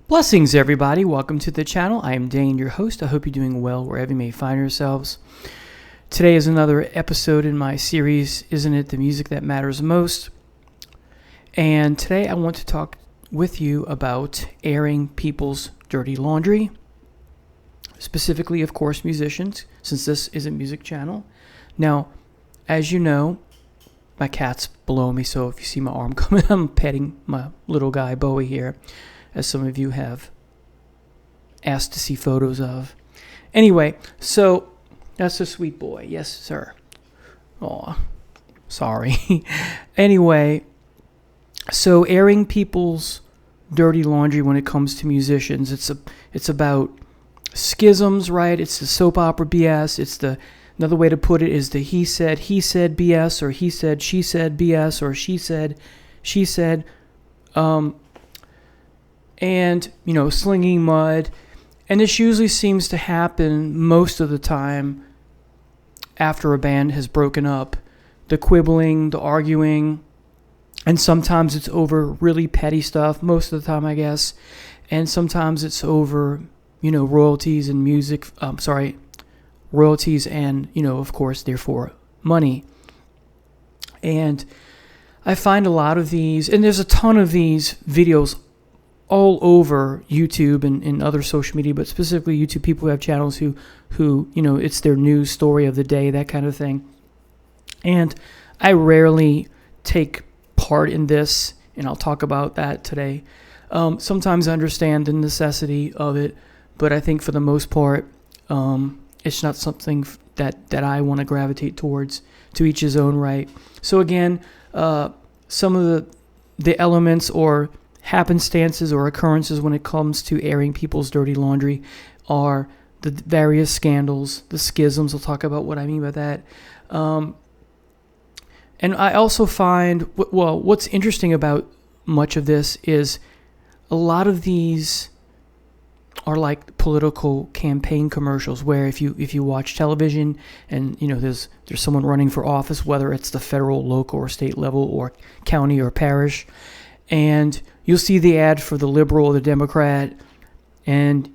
Blessings, everybody. Welcome to the channel. I am Dane, your host. I hope you're doing well wherever you may find yourselves. Today is another episode in my series, Isn't It the Music That Matters Most? And today I want to talk with you about airing people's dirty laundry. Specifically, of course, musicians, since this is a music channel. Now, as you know, my cat's below me, so if you see my arm coming, I'm petting my little guy, Bowie, here, as some of you have asked to see photos of. Anyway, so that's a sweet boy. Yes, sir. Aw, sorry. Anyway, so airing people's dirty laundry when it comes to musicians, it's about schisms, right? It's the soap opera BS. It's another way to put it is the he said BS, or he said she said BS, or she said. And, slinging mud. And this usually seems to happen most of the time after a band has broken up. The quibbling, the arguing, and sometimes it's over really petty stuff, most of the time, I guess. And sometimes it's over, royalties and royalties and, of course, therefore, money. And I find a lot of these, and there's a ton of these videos all over YouTube and other social media, but specifically YouTube, people who have channels who it's their news story of the day, that kind of thing. And I rarely take part in this, and I'll talk about that today. Sometimes I understand the necessity of it, but I think for the most part, it's not something that I want to gravitate towards. To each his own right. So again, some of the elements or happenstances or occurrences when it comes to airing people's dirty laundry are the various scandals, the schisms. I'll talk about what I mean by that. And I also find, what's interesting about much of this is a lot of these are like political campaign commercials where if you watch television and there's someone running for office, whether it's the federal, local, or state level, or county or parish, and you'll see the ad for the liberal or the Democrat, and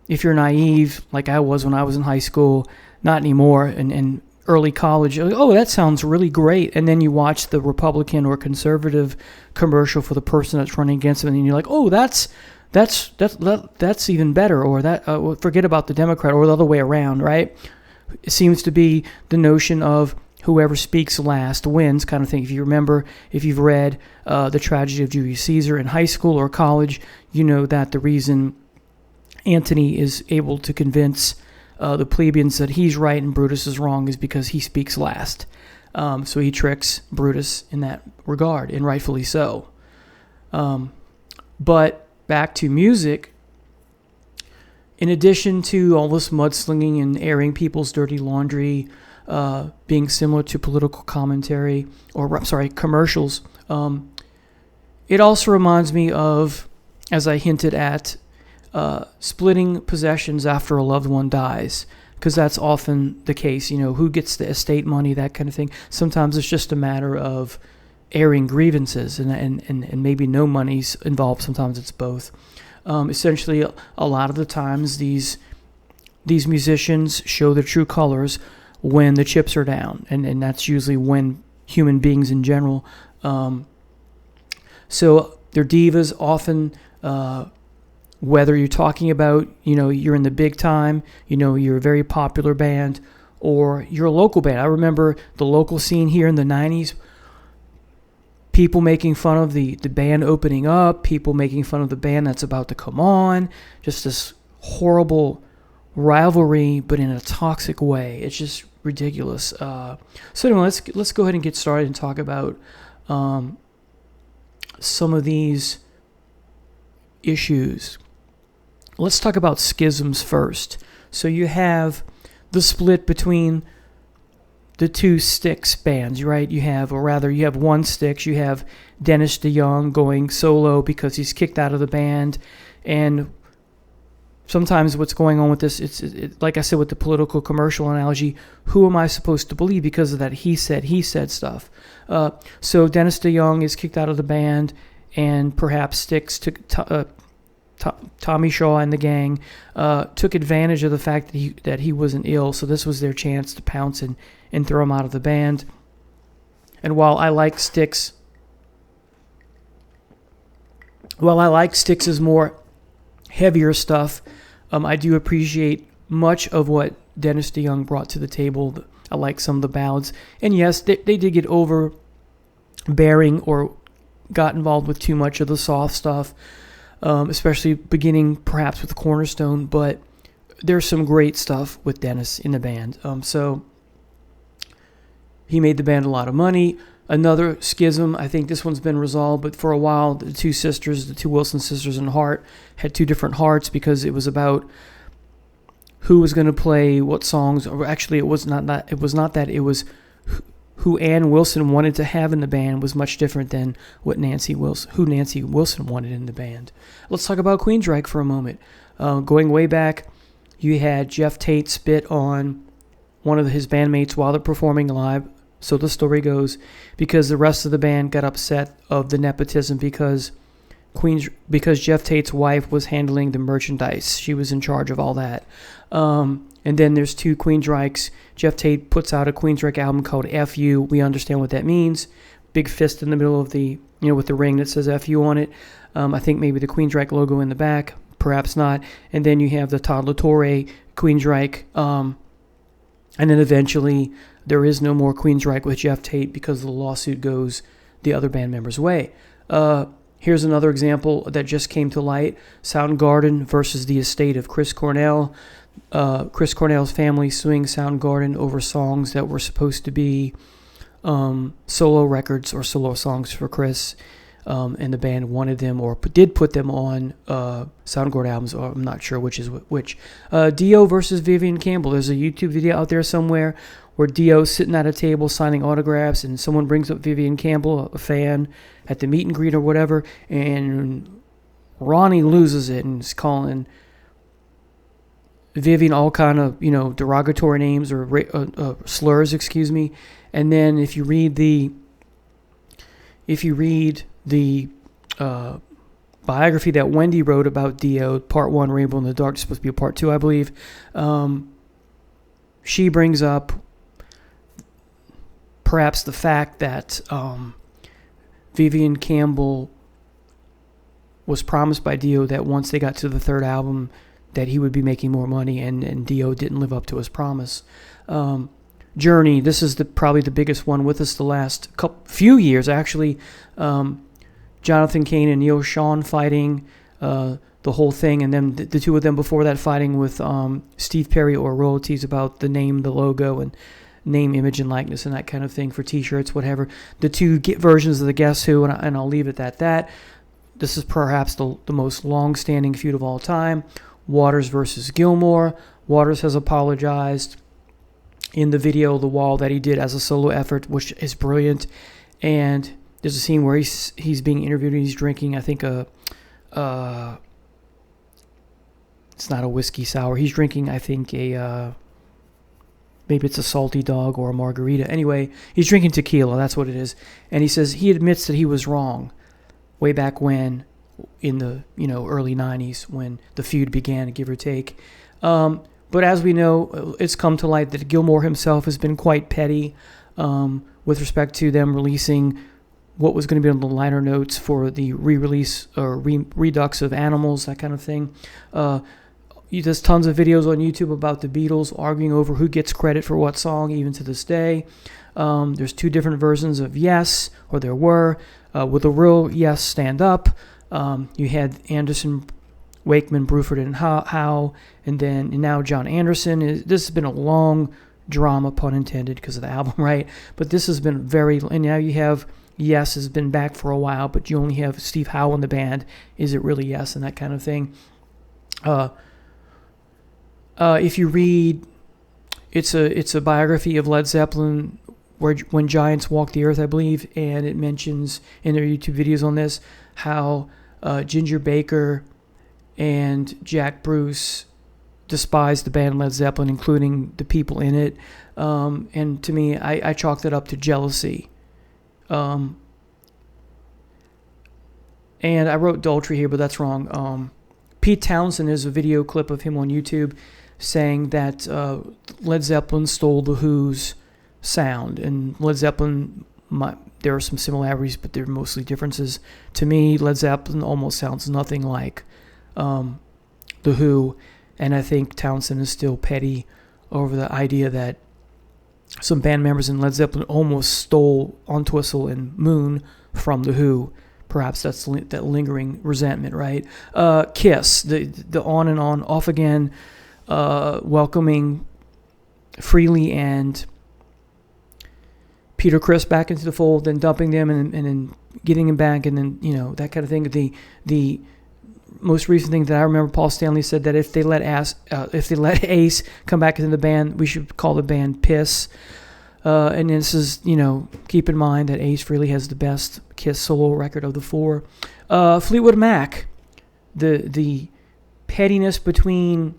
if you're naive like I was when I was in high school, not anymore, and early college, you're like, oh, that sounds really great, and then you watch the Republican or conservative commercial for the person that's running against them, and you're like, oh, that's even better, or that forget about the Democrat, or the other way around, right? It seems to be the notion of whoever speaks last wins kind of thing. If you remember, if you've read The Tragedy of Julius Caesar in high school or college, you know that the reason Antony is able to convince the plebeians that he's right and Brutus is wrong is because he speaks last. So he tricks Brutus in that regard, and rightfully so. But back to music. In addition to all this mudslinging and airing people's dirty laundry, being similar to political commentary, or commercials, it also reminds me of, as I hinted at, splitting possessions after a loved one dies, because that's often the case. Who gets the estate money, that kind of thing. Sometimes it's just a matter of airing grievances, and maybe no money's involved. Sometimes it's both. Essentially, a lot of the times these musicians show their true colors when the chips are down, and that's usually when human beings in general. So they're divas often, whether you're talking about, you're in the big time, you're a very popular band, or you're a local band. I remember the local scene here in the 90s, people making fun of the band opening up, people making fun of the band that's about to come on, just this horrible rivalry, but in a toxic way. It's just ridiculous. So anyway, let's go ahead and get started and talk about some of these issues. Let's talk about schisms first. So you have the split between the two Styx bands, right? You have one Styx. You have Dennis DeYoung going solo because he's kicked out of the band, and sometimes what's going on with this, it's like I said with the political commercial analogy, who am I supposed to believe because of that he said stuff? So Dennis DeYoung is kicked out of the band, and perhaps Styx Tommy Shaw and the gang took advantage of the fact that he wasn't ill, so this was their chance to pounce and throw him out of the band. And while I like Styx's more heavier stuff, I do appreciate much of what Dennis DeYoung brought to the table. I like some of the ballads. And yes, they did get overbearing or got involved with too much of the soft stuff, especially beginning perhaps with Cornerstone. But there's some great stuff with Dennis in the band. So he made the band a lot of money. Another schism, I think this one's been resolved, but for a while, the two Wilson sisters and Hart had two different hearts because it was about who was going to play what songs. Or actually, it was who Ann Wilson wanted to have in the band was much different than who Nancy Wilson wanted in the band. Let's talk about Queensryche for a moment. Going way back, you had Jeff Tate spit on one of his bandmates while they're performing live. So the story goes, because the rest of the band got upset of the nepotism because Jeff Tate's wife was handling the merchandise. She was in charge of all that. And then there's two Queensryches. Jeff Tate puts out a Queensryche album called F.U. We understand what that means. Big fist in the middle of the, with the ring that says F.U. on it. I think maybe the Queensryche logo in the back. Perhaps not. And then you have the Todd La Torre Queensryche. And then eventually there is no more Queensryche with Jeff Tate because the lawsuit goes the other band members' way. Here's another example that just came to light. Soundgarden versus the estate of Chris Cornell. Chris Cornell's family suing Soundgarden over songs that were supposed to be solo records or solo songs for Chris. And the band wanted them or did put them on Soundgarden albums. Or I'm not sure which is which. Dio versus Vivian Campbell. There's a YouTube video out there somewhere where Dio's sitting at a table signing autographs and someone brings up Vivian Campbell, a fan, at the meet and greet or whatever, and Ronnie loses it and is calling Vivian all kind of, derogatory names or slurs, excuse me. And then if you read the biography that Wendy wrote about Dio, Part 1, Rainbow in the Dark, supposed to be a Part 2, I believe, she brings up perhaps the fact that Vivian Campbell was promised by Dio that once they got to the third album that he would be making more money, and Dio didn't live up to his promise. Journey, this is probably the biggest one with us the last few years, actually. Jonathan Cain and Neil Schon fighting, the whole thing, and then the two of them before that fighting with Steve Perry or royalties about the name, the logo, and name, image, and likeness, and that kind of thing for T-shirts, whatever. The two versions of the Guess Who, and I'll leave it at that. This is perhaps the most long-standing feud of all time. Waters versus Gilmour. Waters has apologized in the video, The Wall, that he did as a solo effort, which is brilliant. And there's a scene where he's being interviewed and he's drinking, I think, it's not a whiskey sour. He's drinking, I think, maybe it's a salty dog or a margarita. Anyway, he's drinking tequila. That's what it is. And he says he admits that he was wrong way back when, in the early 90s when the feud began, give or take. But as we know, it's come to light that Gilmour himself has been quite petty with respect to them releasing what was going to be on the liner notes for the re-release or redux of Animals, that kind of thing. There's tons of videos on YouTube about the Beatles arguing over who gets credit for what song, even to this day. There's two different versions of Yes, or there were. With a real Yes, Stand Up. You had Anderson, Wakeman, Bruford, and Howe, and now John Anderson. This has been a long drama, pun intended, because of the album, right? But this has been and now you have Yes has been back for a while, but you only have Steve Howe in the band. Is it really Yes, and that kind of thing. If you read, it's a biography of Led Zeppelin, when Giants Walk the Earth, I believe, and it mentions in their YouTube videos on this how Ginger Baker and Jack Bruce despised the band Led Zeppelin, including the people in it. And to me, I chalked it up to jealousy. And I wrote adultery here, but that's wrong. Pete Townsend, there's a video clip of him on YouTube saying that Led Zeppelin stole the Who's sound, and Led Zeppelin, there are some similarities, but there are mostly differences. To me, Led Zeppelin almost sounds nothing like the Who, and I think Townsend is still petty over the idea that some band members in Led Zeppelin almost stole Entwistle and Moon from the Who. Perhaps that's that lingering resentment, right? Kiss, the on and on, off again, welcoming Frehley and Peter Criss back into the fold, then dumping them and then getting him back, and then, you know, that kind of thing. The most recent thing that I remember, Paul Stanley said that if they let Ace come back into the band, we should call the band Piss. And this is, you know, keep in mind that Ace Frehley has the best Kiss solo record of the four. Fleetwood Mac, the pettiness between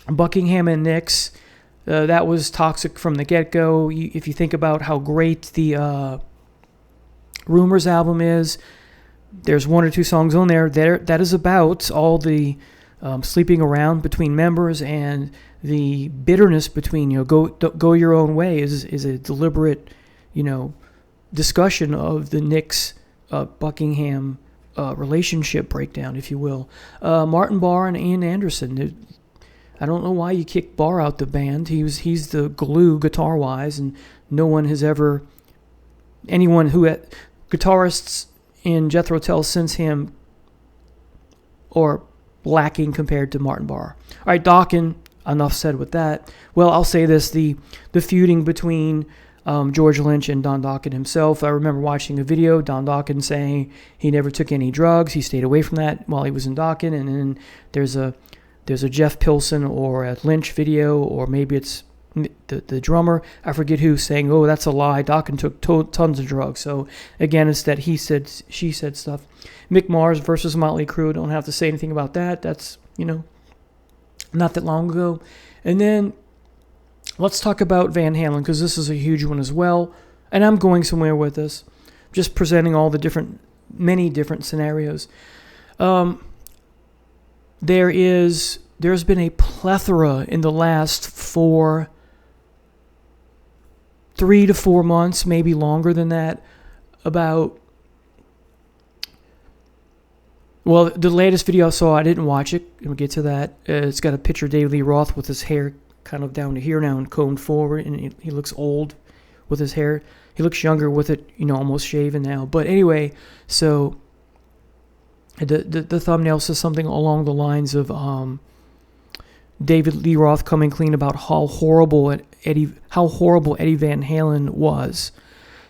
Buckingham and Nicks, that was toxic from the get-go. If you think about how great the Rumors album is, there's one or two songs on there that is about all the sleeping around between members, and the bitterness between, you know, go your own way is a deliberate, you know, discussion of the Nicks Buckingham relationship breakdown, if you will. Martin Barre and Ian Anderson. I don't know why you kicked Barre out the band. He's the glue guitar wise, and no one has ever, anyone who had guitarists in Jethro Tull since him or lacking compared to Martin Barre. All right, Dokken. Enough said with that. Well, I'll say this: the feuding between George Lynch and Don Dokken himself. I remember watching a video, Don Dokken saying he never took any drugs. He stayed away from that while he was in Dokken. And then there's a Jeff Pilson or a Lynch video, or maybe it's the drummer, I forget who, saying, "Oh, that's a lie. Dokken took tons of drugs." So again, it's that he said, she said stuff. Mick Mars versus Motley Crue. Don't have to say anything about that. That's, you know, not that long ago. And then let's talk about Van Halen, because this is a huge one as well. And I'm going somewhere with this, just presenting all the many different scenarios. There's been a plethora in the last 3 to 4 months, maybe longer than that, about, well, the latest video I saw, I didn't watch it. We'll get to that. It's got a picture of David Lee Roth with his hair kind of down to here now and combed forward, and he looks old with his hair. He looks younger with it, you know, almost shaven now. But anyway, so the thumbnail says something along the lines of David Lee Roth coming clean about how horrible Eddie Van Halen was.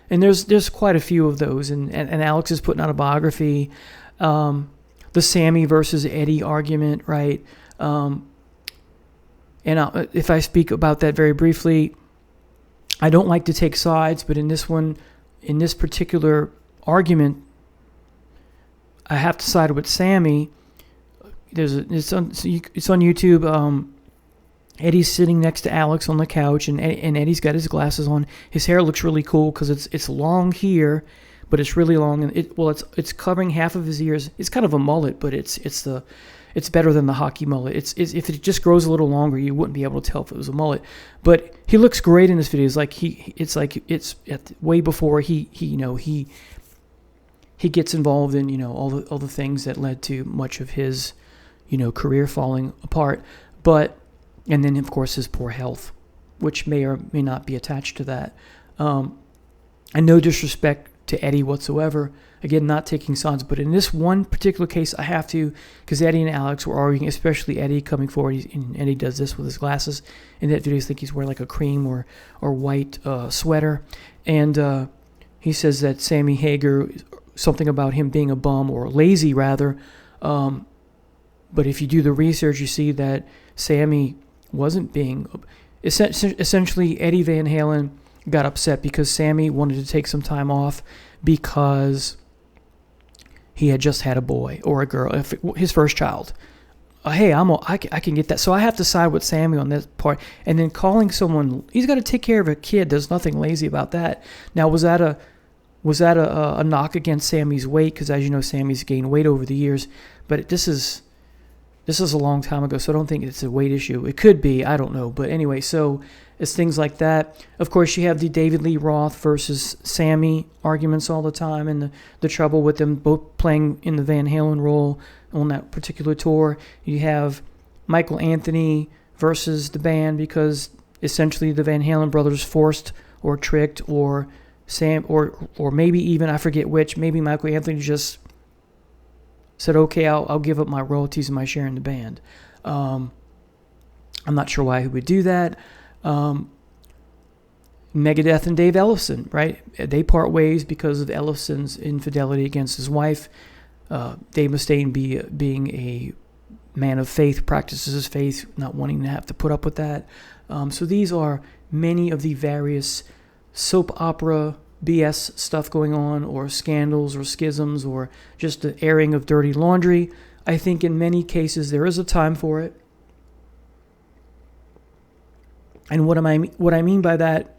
And there's quite a few of those, and Alex is putting out a biography. The Sammy versus Eddie argument, right? And if I speak about that very briefly, I don't like to take sides, but in this particular argument, I have to side with Sammy. It's on YouTube. Eddie's sitting next to Alex on the couch, and Eddie's got his glasses on. His hair looks really cool because it's long here, but it's really long, and it's covering half of his ears. It's kind of a mullet, but it's better than the hockey mullet. If it just grows a little longer, you wouldn't be able to tell if it was a mullet. But he looks great in this video. It's way before he gets involved in, you know, all the things that led to much of his, you know, career falling apart. And then of course his poor health, which may or may not be attached to that. And no disrespect to Eddie whatsoever. Again, not taking sides, but in this one particular case, I have to, because Eddie and Alex were arguing, especially Eddie coming forward, and Eddie does this with his glasses. In that video, I think he's wearing like a cream or white sweater, and he says that Sammy Hagar, something about him being a bum, or lazy rather, but if you do the research, you see that Sammy wasn't being, essentially Eddie Van Halen got upset because Sammy wanted to take some time off because he had just had a boy or a girl, his first child. Hey, I can get that. So I have to side with Sammy on this part. And then calling someone, he's got to take care of a kid. There's nothing lazy about that. Now, was that a knock against Sammy's weight? Because as you know, Sammy's gained weight over the years. But this is This is a long time ago, so I don't think it's a weight issue. It could be, I don't know. But anyway, so it's things like that. Of course, you have the David Lee Roth versus Sammy arguments all the time, and the trouble with them both playing in the Van Halen role on that particular tour. You have Michael Anthony versus the band because essentially the Van Halen brothers forced or tricked or or maybe even, I forget which, maybe Michael Anthony just said, okay, I'll give up my royalties and my share in the band. I'm not sure why he would do that. Megadeth and Dave Ellefson, right? They part ways because of Ellefson's infidelity against his wife. Dave Mustaine being a man of faith, practices his faith, not wanting to have to put up with that. So these are many of the various soap opera BS stuff going on, or scandals or schisms, or just the airing of dirty laundry. I think in many cases there is a time for it. And what I mean by that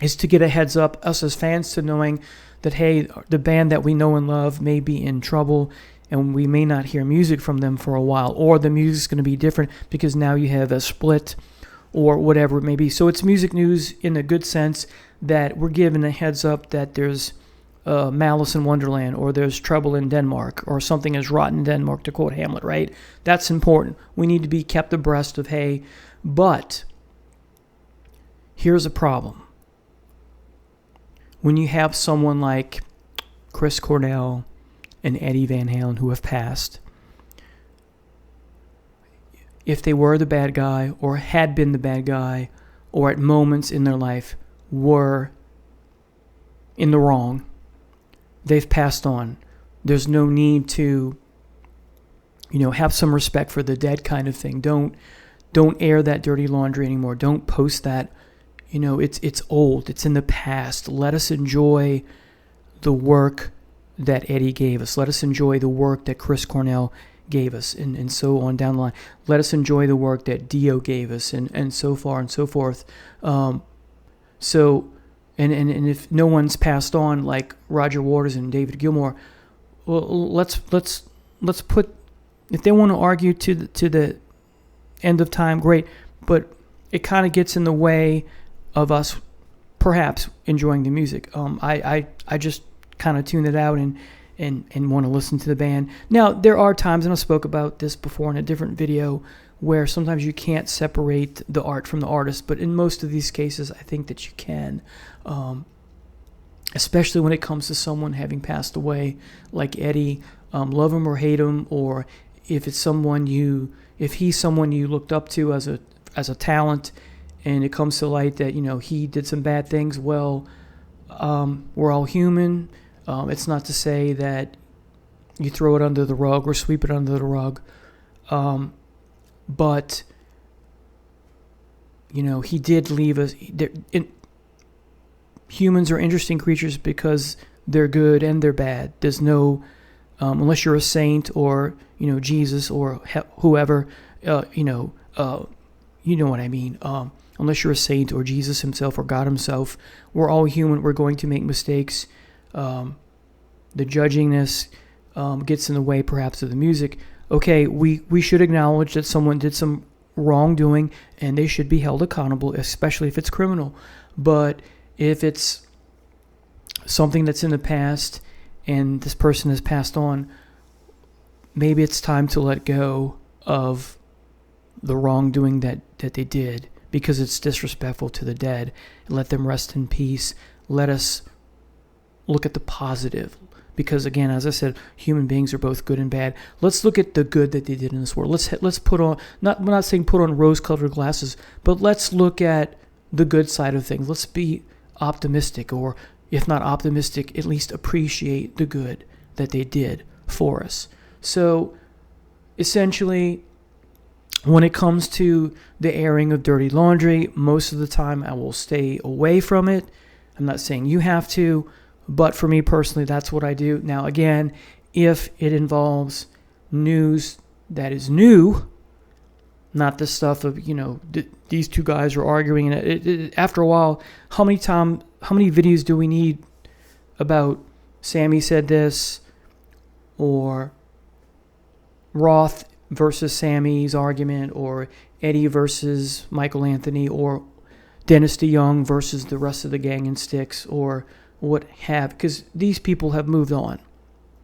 is to get a heads up, us as fans, to knowing that, hey, the band that we know and love may be in trouble, and we may not hear music from them for a while, or the music's going to be different because now you have a split or whatever it may be. So it's music news in a good sense, that we're given a heads up that there's malice in Wonderland, or there's trouble in Denmark, or something is rotten in Denmark, to quote Hamlet, right? That's important. We need to be kept abreast of, hey, but here's a problem. When you have someone like Chris Cornell and Eddie Van Halen who have passed, if they were the bad guy, or had been the bad guy, or at moments in their life were in the wrong, they've passed on. There's no need to, have some respect for the dead kind of thing. Don't air that dirty laundry anymore. Don't post that. It's old. It's in the past. Let us enjoy the work that Eddie gave us. Let us enjoy the work that Chris Cornell gave us, and so on down the line. Let us enjoy the work that Dio gave us, and so far and so forth. And if no one's passed on like Roger Waters and David Gilmour, well, let's put, if they want to argue to the end of time, great, but it kind of gets in the way of us perhaps enjoying the music. I just kind of tune it out and want to listen to the band. Now, there are times, and I spoke about this before in a different video, where sometimes you can't separate the art from the artist, but in most of these cases, I think that you can, especially when it comes to someone having passed away, like Eddie. Love him or hate him, or if he's someone you looked up to as a talent, and it comes to light that he did some bad things. Well, we're all human. It's not to say that you throw it under the rug or sweep it under the rug. But, he did leave us. Humans are interesting creatures because they're good and they're bad. There's no, unless you're a saint or, Jesus or whoever, you know what I mean. Unless you're a saint or Jesus himself or God himself, we're all human. We're going to make mistakes. The judgingness gets in the way perhaps of the music. Okay, we should acknowledge that someone did some wrongdoing and they should be held accountable, especially if it's criminal. But if it's something that's in the past and this person has passed on, maybe it's time to let go of the wrongdoing that they did, because it's disrespectful to the dead. Let them rest in peace. Let us look at the positive. Because again, as I said, human beings are both good and bad. Let's look at the good that they did in this world. Let's put on, we're not saying put on rose-colored glasses, but let's look at the good side of things. Let's be optimistic, or if not optimistic, at least appreciate the good that they did for us. So essentially, when it comes to the airing of dirty laundry, most of the time I will stay away from it. I'm not saying you have to, but for me personally, that's what I do. Now, again, if it involves news that is new, not the stuff of, these two guys are arguing, and after a while, how many videos do we need about Sammy said this, or Roth versus Sammy's argument, or Eddie versus Michael Anthony, or Dennis DeYoung versus the rest of the gang in Styx, or what have, because these people have moved on,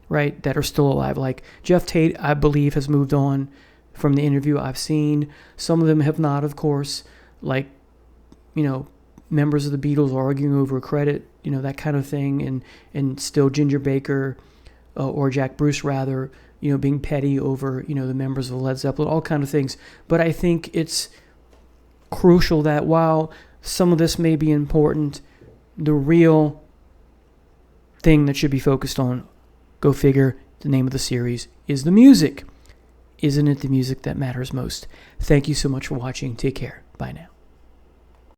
right, that are still alive. Like Jeff Tate, I believe, has moved on from the interview I've seen. Some of them have not, of course, like, members of the Beatles arguing over credit, that kind of thing, and still Ginger Baker, or Jack Bruce rather, being petty over, the members of Led Zeppelin, all kind of things. But I think it's crucial that while some of this may be important, the real thing that should be focused on, go figure, the name of the series, is the music. Isn't it the music that matters most? Thank you so much for watching. Take care. Bye now.